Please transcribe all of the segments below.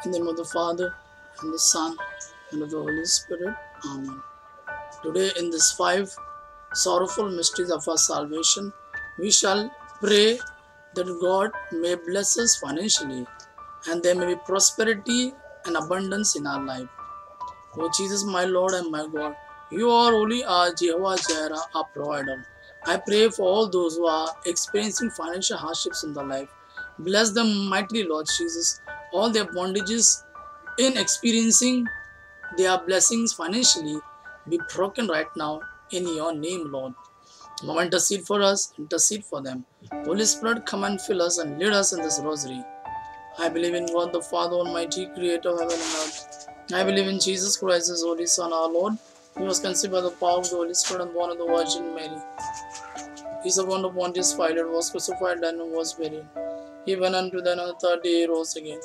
In the name of the Father, and the Son, and of the Holy Spirit. Amen. Today, in these 5 sorrowful mysteries of our salvation, we shall pray that God may bless us financially and there may be prosperity and abundance in our life. O Jesus, my Lord and my God, you are only our Jehovah Jireh, our provider. I pray for all those who are experiencing financial hardships in their life. Bless them mightily, Lord Jesus. All their bondages in experiencing their blessings financially be broken right now in your name, Lord. Lord, intercede for us, intercede for them. Holy Spirit, come and fill us and lead us in this rosary. I believe in God the Father Almighty, creator of heaven and earth. I believe in Jesus Christ, his holy Son, our Lord. He was conceived by the power of the Holy Spirit and born of the Virgin Mary. He suffered under Pontius Pilate, was crucified, and was buried. He went unto them on the third day, he rose again.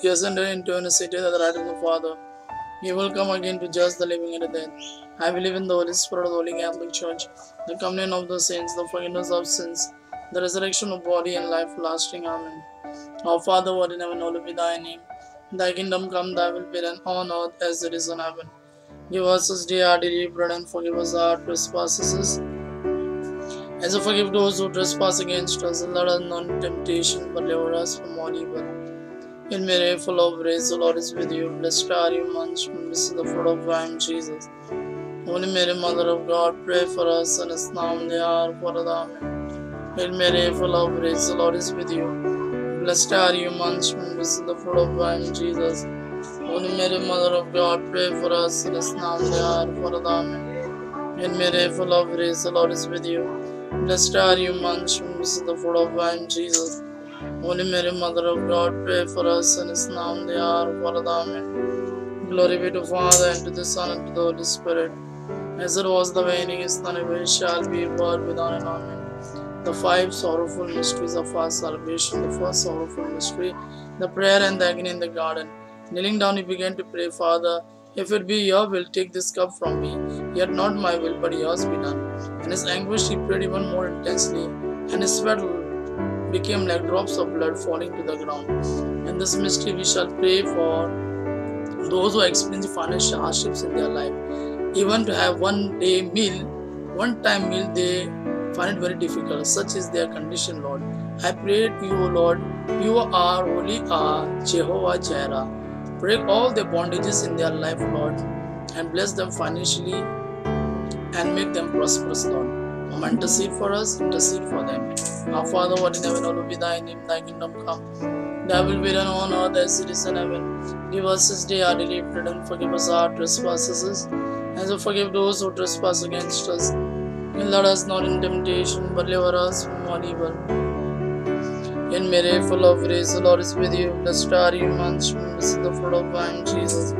He ascended into an city at the right of the Father. He will come again to judge the living and the dead. I believe in the Holy Spirit of the Holy Catholic Church, the communion of the saints, the forgiveness of sins, the resurrection of body and life lasting. Amen. Our Father, who art in heaven, hallowed be thy name. Thy kingdom come, thy will be done on earth as it is in heaven. Give us this day our daily bread, and forgive us our trespasses, as we forgive those who trespass against us. And let us not into temptation, but deliver us from all evil. Hail Mary, full of grace, the Lord is with you. Blessed are you amongst women, blessed is the fruit of thy womb, Jesus. Holy Mary, Mother of God, pray for us sinners now and the hour of our death. Amen. Hail Mary, full of grace, the Lord is with you. Blessed are you amongst women, blessed is the fruit of thy womb, Jesus. Holy Mary, Mother of God, pray for us sinners now and the hour of our death. Amen. Hail Mary, full of grace, the Lord is with you. Blessed are you amongst women, blessed is the fruit of thy womb, Jesus. Holy Mary, Mother of God, pray for us sinners now and the hour of our death. Amen. Glory be to the Father, and to the Son, and to the Holy Spirit, as it was the beginning, is now, and ever shall be, world without end. Amen. The 5 sorrowful mysteries of our salvation. The first sorrowful mystery, the prayer and the agony in the garden. Kneeling down, he began to pray, Father, if it be your will, take this cup from me. Yet not my will, but yours be done. In his anguish, he prayed even more intensely, and his sweat became like drops of blood falling to the ground. In this mystery, we shall pray for those who experience financial hardships in their life. Even to have one time meal, they find it very difficult. Such is their condition, Lord. I pray to you, Lord, you are holy, Jehovah Jireh. Break all the bondages in their life, Lord, and bless them financially and make them prosperous, Lord. Come intercede for us, intercede for them. Our Father, who art in heaven, hallowed be thy name, thy kingdom come. Thy will be done on earth as it is in heaven. Give us this day our daily bread, and forgive us our trespasses, as we forgive those who trespass against us. And lead us not in temptation, but deliver us from all evil. Hail Mary, full of grace, the Lord is with you. Blessed are you amongst women, blessed is the fruit of thy womb, Jesus.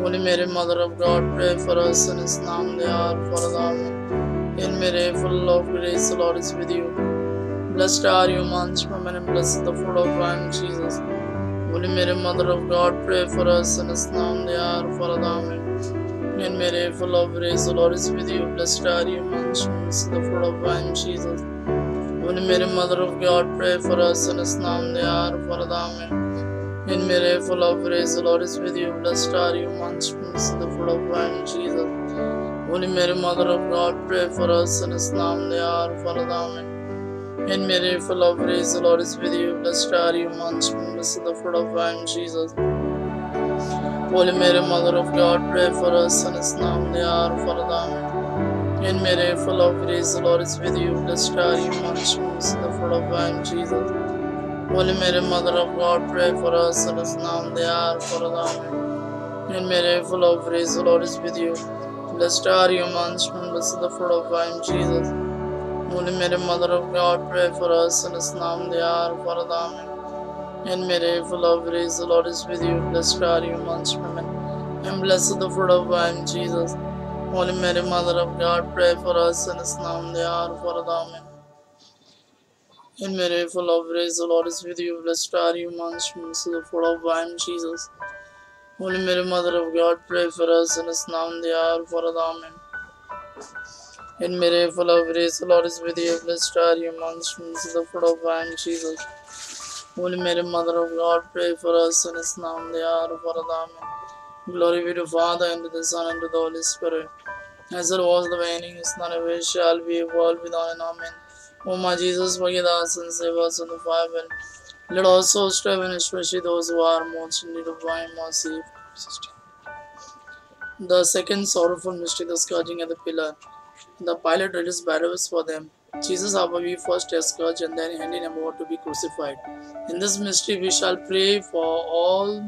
Holy Mary, Mother of God, pray for us sinners now and the hour of our death. Amen. Hail Mary, full of grace, the Lord is with you. Blessed are you amongst women, and blessed is the fruit of thy womb, Jesus. Holy Mary, Mother of God, pray for us sinners now and the hour of our death. Amen. Hail Mary, full of grace, the Lord is with you. Blessed are you amongst women, blessed is the fruit of thy womb, Jesus. Holy Mary, Mother of God, pray for us sinners now and the hour of our death. Amen. Hail Mary, full of grace, the Lord is with you. Blessed are you amongst women, blessed is the fruit of thy womb, Jesus. Holy Mary, Mother of God, pray for us sinners now and the hour of our death. Amen. Hail Mary, full of grace, the Lord is with you. Blessed are you amongst women, blessed is the fruit of thy womb, Jesus. Holy Mary, Mother of God, pray for us sinners now and the hour of our death. Amen. Hail Mary, full of grace, the Lord is with you. Blessed are you amongst women, blessed is the fruit of thy womb, Jesus. Holy Mary, Mother of God, pray for us sinners now and the hour of our death. Amen. Hail Mary, full of grace, the Lord is with you. Blessed are you amongst women, blessed is the fruit of thy womb, Jesus. Holy Mary, Mother of God, pray for us sinners now and the hour of our death. Amen. Hail Mary, full of grace, the Lord is with you. Blessed are you amongst women, and blessed is the fruit of thy womb, Jesus. Holy Mary, Mother of God, pray for us sinners now and the hour of our death. Amen. Hail Mary, full of grace, the Lord is with you. Blessed are you amongst women, blessed is the fruit of thy womb, Jesus. Holy Mary, Mother of God, pray for us sinners now and the hour of our death. Amen. Hail Mary, full of grace, the Lord is with you. Blessed are you amongst women, blessed is the fruit of thy womb, Jesus. Holy Mary, Mother of God, pray for us sinners now and the hour of our death. Amen. Glory be to the Father, and to the Son, and to the Holy Spirit, as it was in the beginning, is now, and ever shall be, world without end. Amen. O my Jesus, forgive us and save us from the fire. Let all souls to heaven, especially those who are most in need of thy mercy. The second sorrowful mystery, the scourging at the pillar. The Pilate released Barabbas for them. Jesus, however, we first scourged and then handed him over to be crucified. In this mystery, we shall pray for all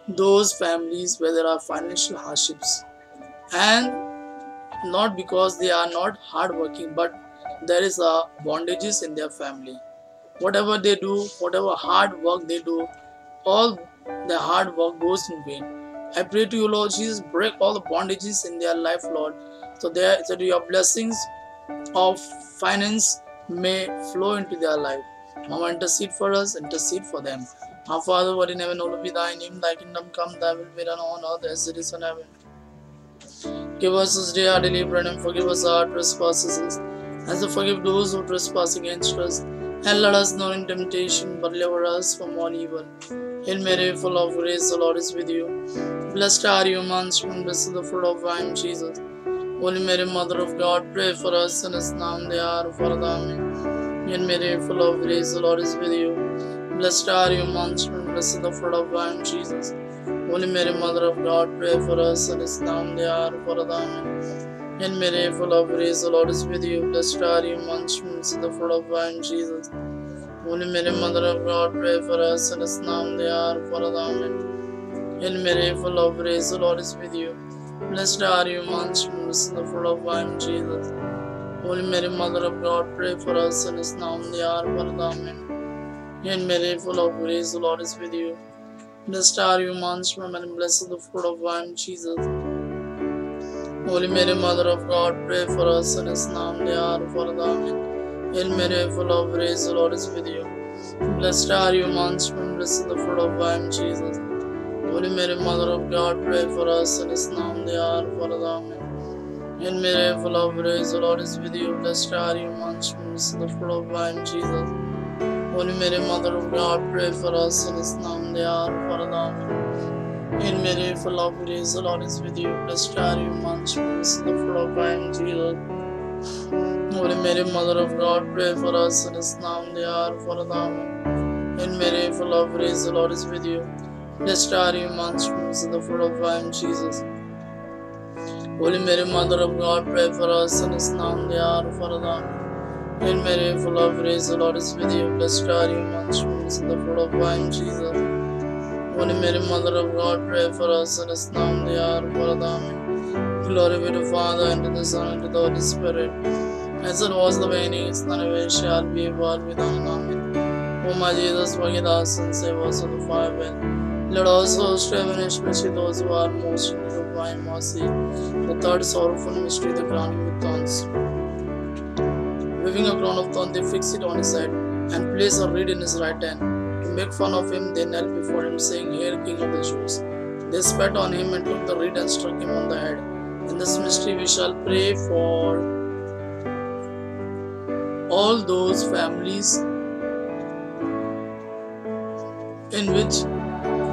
those families where there are financial hardships, and not because they are not hardworking, but there is a bondages in their family. Whatever they do, whatever hard work they do, all the hard work goes in vain. I pray to you, Lord Jesus, break all the bondages in their life, Lord, so that your blessings of finance may flow into their life. Mama, intercede for us, intercede for them. Our Father, who art in heaven, hallowed be thy name. Thy kingdom come, thy will be done on earth as it is in heaven. Give us this day our daily bread, and forgive us our trespasses, as we forgive those who trespass against us. And let us not in temptation, but deliver us from all evil. Hail Mary, full of grace, the Lord is with you. Blessed are you amongst women, blessed is the fruit of thy womb, Jesus. Holy Mary, Mother of God, pray for us sinners now and the hour of our death. Amen. Hail Mary, full of grace, the Lord is with you. Blessed are you amongst women, blessed is the fruit of thy womb, Jesus. Holy Mary, Mother of God, pray for us sinners now and the hour of our death. Amen. Hail Mary, full of grace, the Lord is with you. Blessed are you amongst women, blessed is the fruit of thy womb, Jesus. Holy Mary, Mother of God, pray for us sinners now and the hour of our death. Amen. Hail Mary, full of grace, the Lord is with you. Blessed are you amongst women, blessed is the fruit of thy womb, Jesus. Holy Mary, Mother of God, pray for us sinners now and the hour of our death. Amen. Hail Mary, full of grace, the Lord is with you. Blessed are you amongst women, and blessed is the fruit of thy womb, Jesus. Holy Mary, Mother of God, pray for us sinners now and the hour of our death. Amen. Hail Mary, full of grace, the Lord is with you. Blessed are you amongst women, blessed is the fruit of thy womb, Jesus. Holy Mary, Mother of God, pray for us sinners now and the hour of our death. Amen. Hail Mary, full of grace, the Lord is with you. Blessed are you amongst women, blessed is the fruit of thy womb, Jesus. Holy Mary, Mother of God, pray for us sinners now and the hour of our death. Amen. Hail Mary, full of grace, the Lord is with you. Blessed are you amongst women, blessed is the fruit of thy womb, Jesus. Holy Mary, Mother of God, pray for us sinners now and the hour of our death. Amen. Hail Mary, full of grace, the Lord is with you. Blessed are you amongst women, blessed is the fruit of thy womb, Jesus. Holy Mary, Mother of God, pray for us sinners now and the hour of our death. Hail Mary, full of grace, the Lord is with you. Blessed are you amongst women, blessed is the fruit of thy womb, Jesus. Holy Mary, Mother of God, pray for us sinners now and the hour of our death. Amen. Glory be to the Father, and to the Son, and to the Holy Spirit, as it was in the beginning, is now, and ever shall be, world without end. Amen. O my Jesus, forgive us and save us from the fire of hell. Let all souls to heaven, especially those who are most in need of thy mercy. The third sorrowful mystery, the crowning with thorns. Weaving a crown of thorns, they fix it on his head and place a reed in his right hand. To make fun of him, they knelt before him, saying, Hail, King of the Jews. They spat on him and took the reed and struck him on the head. In this mystery, we shall pray for all those families in which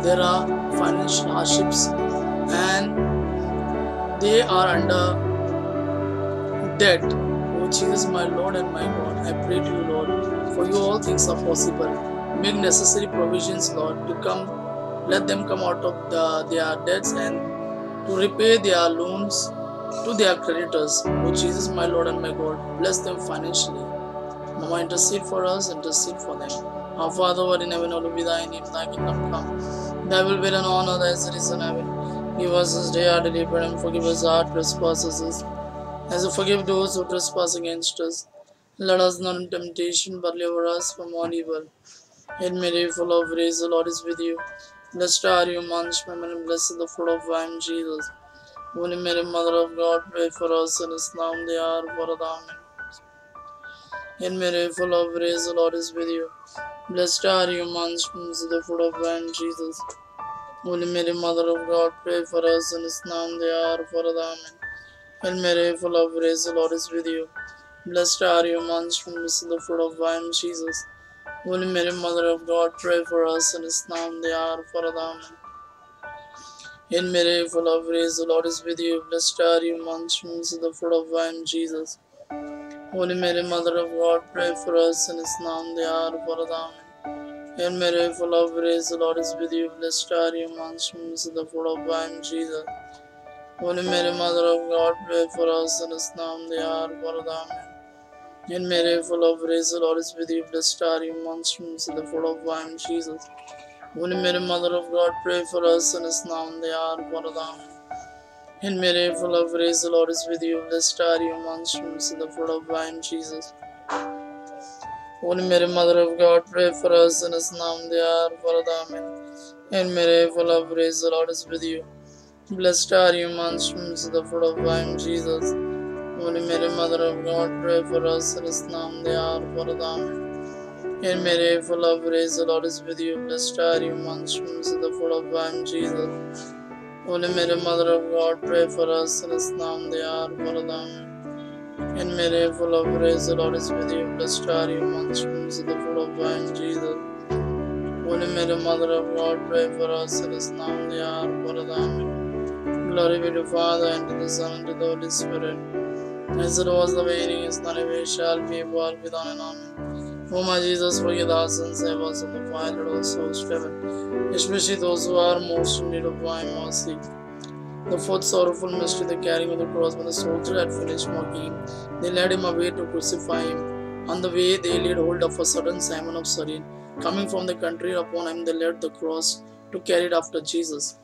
there are financial hardships and they are under debt. Oh Jesus, my Lord and my God, I pray to you, Lord, for you all things are possible. Make necessary provisions, Lord, to come. Let them come out of their debts and to repay their loans to their creditors. Oh Jesus, my Lord and my God, bless them financially. Mama, intercede for us, intercede for them. Our Father, who art in heaven, hallowed be thy name. Thy kingdom come. Thy will be done on earth as it is in heaven. Give us this day our daily bread, and forgive us our trespasses, as we forgive those who trespass against us. Let us not in temptation, but deliver us from all evil. Hail Mary, full of grace, the Lord is with you. Blessed are you amongst women, and blessed is the fruit of thy womb, Jesus. Holy Mary, Mother of God, pray for us sinners now and the hour of our death. Amen. Hail Mary, full of grace, the Lord is with you. Blessed are you amongst women, blessed is the fruit of thy womb, Jesus. Holy Mary, Mother of God, pray for us sinners now and the hour of our death. Amen. Hail Mary, full of grace, the Lord is with you. Blessed are you amongst women, blessed is the fruit of thy womb, Jesus. Holy Mary, Mother of God, pray for us sinners now and the hour of our death. Hail Mary, full of grace, the Lord is with you. Blessed are you amongst women, and the fruit of thy womb, Jesus. Holy Mary, Mother of God, pray for us sinners now and the hour of our death. Hail Mary, full of grace, the Lord is with you. Blessed are you amongst women, and the fruit of thy womb, Jesus. Holy Mary, Mother of God, pray for us sinners now and the hour of our death. Hail Mary, full of grace, the Lord is with you. Blessed are you amongst women, and the fruit of thy womb, Jesus. Holy Mary, Mother of God, pray for us sinners now and the hour of our death. Hail Mary, full of grace, the Lord is with you. Blessed are you amongst women, and the fruit of thy womb, Jesus. Holy Mary, Mother of God, pray for us sinners now and the hour of our death. Hail Mary, full of grace, the Lord is with you. Blessed are you amongst women, and the fruit of thy womb, Jesus. Holy Mary, Mother of God, pray for us sinners now and the hour of our death. Hail Mary, full of grace, the Lord is with you. Blessed are you amongst women, and the fruit of thy womb, Jesus. Holy Mary, Mother of God, pray for us sinners now and the hour of our death. Hail Mary, full of grace, the Lord is with you. Blessed are you amongst women, and the fruit of thy womb, Jesus. Holy Mary, Mother of God, pray for us sinners now and the hour of our death. Glory be to the Father, and to the Son, and to the Holy Spirit. As it was the beginning, is now, and ever shall be, world without an end. O my Jesus, forgive our sins, save us from the fire, let all souls to heaven, especially those who are most in need of thy mercy. The fourth sorrowful mystery, the carrying of the cross. When the soldier had finished mocking him, they led him away to crucify him. On the way, they laid hold of a certain Simon of Cyrene, coming from the country. Upon him they laid the cross to carry it after Jesus.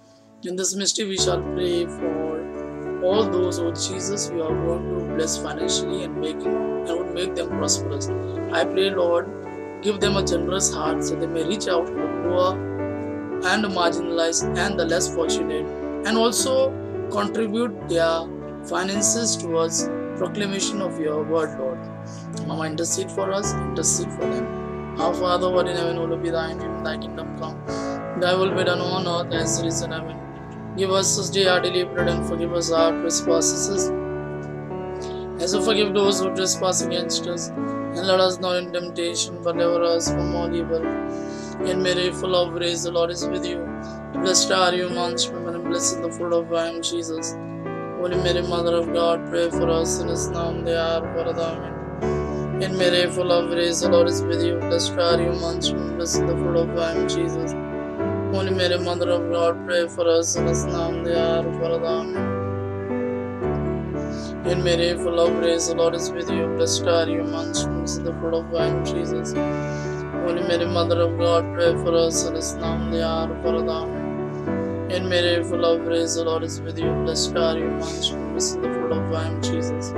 In this mystery, we shall pray for all those who Jesus we are going to bless financially and would make them prosperous. I pray, Lord, give them a generous heart so they may reach out to the poor and the marginalized and the less fortunate, and also contribute their finances towards proclamation of your word, Lord. Mama, intercede for us, intercede for them. Our Father, who art in heaven, hallowed be thy name, thy kingdom come. Thy will be done on earth as it is in heaven. Give us this day our daily bread, and forgive us our trespasses, as we forgive those who trespass against us. And let us not in temptation, but deliver us from all evil. Hail Mary, full of grace, the Lord is with you. Blessed are you amongst women, and blessed is the fruit of thy womb, Jesus. Holy Mary, Mother of God, pray for us sinners now and the hour of our death. Hail Mary, full of grace, the Lord is with you. Blessed are you amongst women, blessed is the fruit of thy womb, Jesus. Holy Mary, Mother of God, pray for us sinners now and the hour of our death. Hail Mary, full of grace, the Lord is with you. Blessed are you amongst women, blessed is the fruit of thy womb, Jesus. Holy Mary, Mother of God, pray for us sinners now and the hour of our death. Hail Mary, full of grace, the Lord is with you. Blessed are you amongst women, blessed is the fruit of thy womb, Jesus.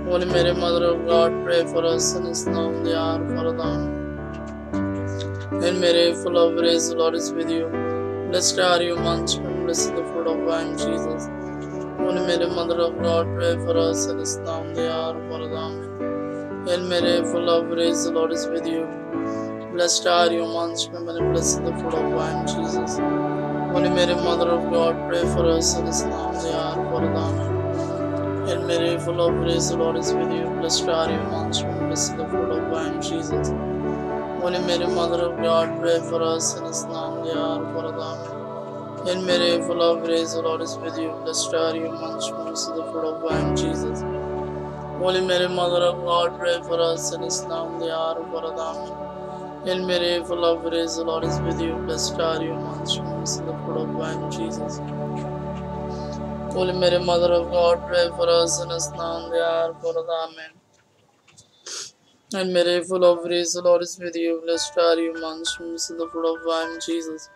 Holy Mary, Mother of God, pray for us sinners now and the hour of our death. Hail Mary, full of grace, the Lord is with you. Blessed are you amongst women, blessed is the fruit of thy womb, Jesus. Holy Mary, Mother of God, pray for us sinners now and the hour of our death. Hail Mary, full of grace, the Lord is with you. Blessed are you amongst women, and blessed is the fruit of thy womb, Jesus. Holy Mary, Mother of God, pray for us sinners now and the hour of our death. Hail Mary, full of grace, the Lord is with you. Blessed are you amongst women, blessed is the fruit of thy womb, Jesus. Holy Mary, Mother of God, pray for us sinners now and the hour of our death. Hail Mary, full of grace, the Lord is with you. Blessed are you amongst women, blessed is the fruit of thy womb, Jesus. Holy Mary, Mother of God, pray for us sinners now and the hour of our death. Hail Mary, full of grace, the Lord is with you. Blessed are you amongst women, blessed is the fruit of thy womb, Jesus. Holy Mary, Mother of God, pray for us sinners now and the hour of our death. Hail Mary, full of grace, the Lord is with you. Blessed are you amongst women, blessed is the fruit of thy womb, Jesus.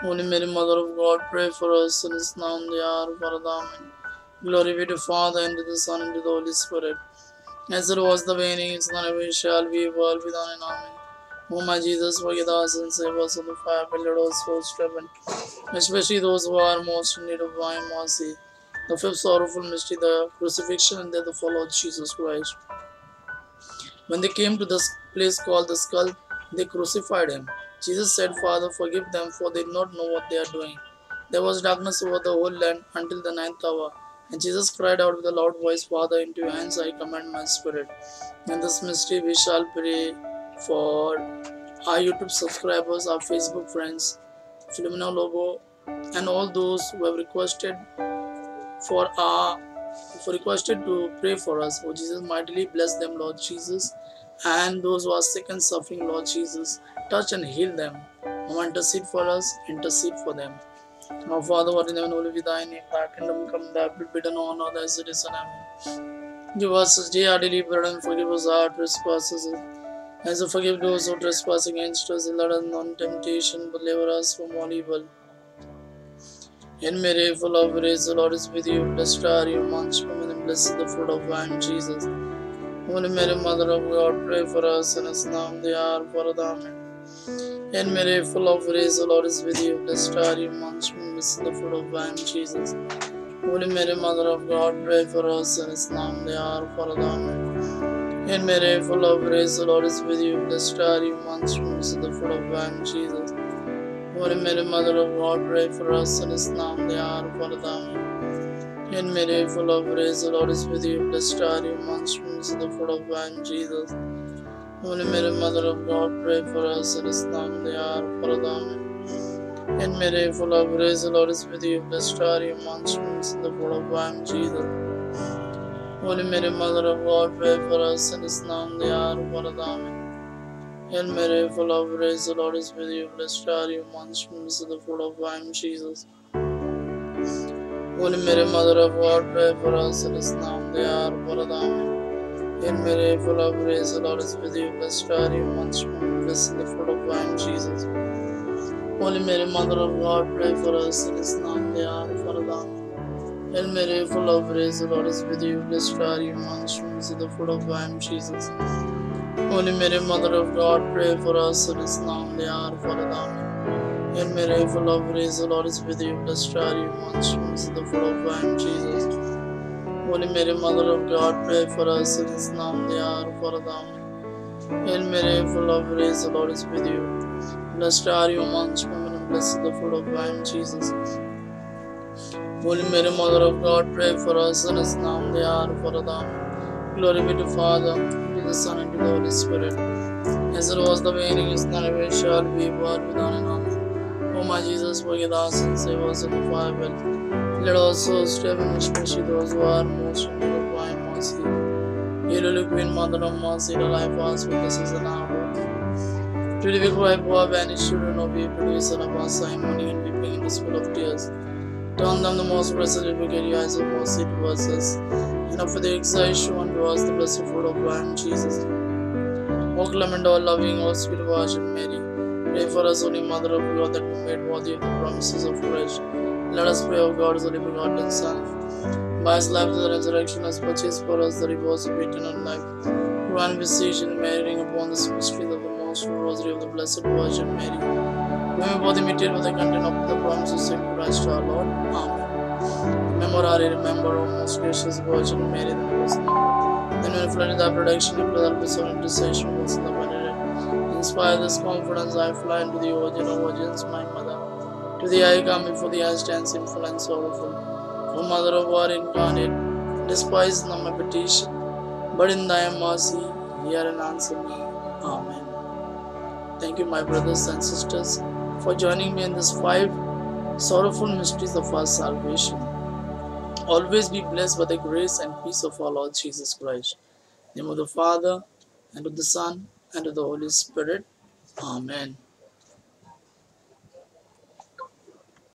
Holy Mary, Mother of God, pray for us sinners now and the hour of our death. Glory be to the Father, and to the Son, and to the Holy Spirit. As it was the beginning, is now, and ever shall be, world without an end. O my Jesus, forgive us and save us from the fire, but let us souls to heaven, especially those who are most in need of thy mercy. The fifth sorrowful mystery, the crucifixion and death of our Lord Jesus Christ. When they came to the place called the skull, they crucified him. Jesus said, Father, forgive them, for they do not know what they are doing. There was darkness over the whole land until the ninth hour. And Jesus cried out with a loud voice, Father, into your hands I commend my spirit. In this mystery we shall pray for our YouTube subscribers, our Facebook friends, Philomena Lobo, and all those who have for requested to pray for us. Oh Jesus, mightily bless them, Lord Jesus. And those who are sick and suffering, Lord Jesus, touch and heal them. Oh, intercede for us, intercede for them. Our Father, what in heaven, holy be thy name. Thy kingdom come, thy will be done on earth as it is in heaven. Give us this day our daily bread, and forgive us our trespasses, as we forgive those who trespass against us. And let us not into temptation, but deliver us from all evil. In Mary, full of grace, the Lord is with you. Blessed are you amongst women, and blessed is the fruit of thy womb, Jesus. Holy Mary, Mother of God, pray for us sinners now and the hour of our death. Amen. In Mary, full of grace, the Lord is with you. Blessed are you amongst women, blessed is the fruit of thy womb, Jesus. Holy Mary, Mother of God, pray for us sinners now and the hour of our death. Amen. In Mary, full of grace, the Lord is with you. Blessed are you amongst women, blessed is the fruit of thy womb, Jesus. Holy Mary, Mother of God, pray for us sinners now and the hour of our death. Amen. In Mary, full of grace, the Lord is with you. Blessed are you amongst women, blessed is the fruit of thy womb, Jesus. Holy Mary, Mother of God, pray for us sinners now and the hour of our death. Amen. In Mary, full of grace, the Lord is with you. Blessed are you amongst women, blessed is the fruit of thy womb, Jesus. Holy Mary, Mother of God, pray for us sinners now and the hour of our death. Amen. In Mary, full of grace, the Lord is with you. Blessed are you amongst women, blessed is the fruit of thy womb, Jesus. Holy Mary, Mother of God, pray for us sinners now and the hour of our death. Amen. In Mary, full of grace, the Lord is with you. Blessed are you amongst women, blessed is the fruit of thy womb, Jesus. Holy Mary, Mother of God, pray for us sinners now and the hour of our death. Hail Mary, full of grace, the Lord is with you. Blessed are you amongst women, blessed is the fruit of thy womb, Jesus. Holy Mary, Mother of God, pray for us sinners now and the hour of our death. Hail Mary, full of grace, the Lord is with you. Blessed are you amongst women, blessed is the fruit of thy womb, Jesus. Holy Mary, Mother of God, pray for us sinners now and the hour of our death. Hail Mary, full of grace, the Lord is with you. Blessed are you amongst women, and blessed is the fruit of thy womb, Jesus. Holy Mary, Mother of God, pray for us sinners now and the hour of our death. Glory be to the Father, to the Son, and to the Holy Spirit, as it was the beginning, is now, and ever shall be, world without an end. O my Jesus, forgive us and save us in the fire well. Let us souls to heaven, especially those who are most in need of thy mercy. Hail, Holy Queen, Mother of Mercy, the life of us, witnesses and our hope. To the weak cry, poor, banished children of Eve, to the Son of our sign, mourning and weeping in the spirit of tears. Turn them the most blessed advocate, your eyes of mercy towards us, and offer the exile shown to us the blessed fruit of thy womb, Jesus. O clement, O loving, O sweet Virgin Mary, pray for us, Holy Mother of God, that we may be worthy of the promises of Christ. Let us pray, O God, His only begotten Son, by His life to the resurrection has purchased for us the rewards of eternal life. Grant beseech and meditating upon this mystery of the most rosary of the Blessed Virgin Mary. We may both imitate with the content of the promises in Christ our Lord. Amen. Remember, O most gracious Virgin Mary, the Most High. Then when flood in thy protection, and blood of the intercession was in the benedict. Inspire this confidence, I fly into the Virgin of Virgins, my mother. To thee I come before thee, I stand sinful and sorrowful. O Mother of God incarnate, despise not my petition, but in thy mercy, hear and answer me. Amen. Thank you, my brothers and sisters, for joining me in this 5 sorrowful mysteries of our salvation. Always be blessed by the grace and peace of our Lord Jesus Christ. In the name of the Father, and of the Son, and of the Holy Spirit. Amen.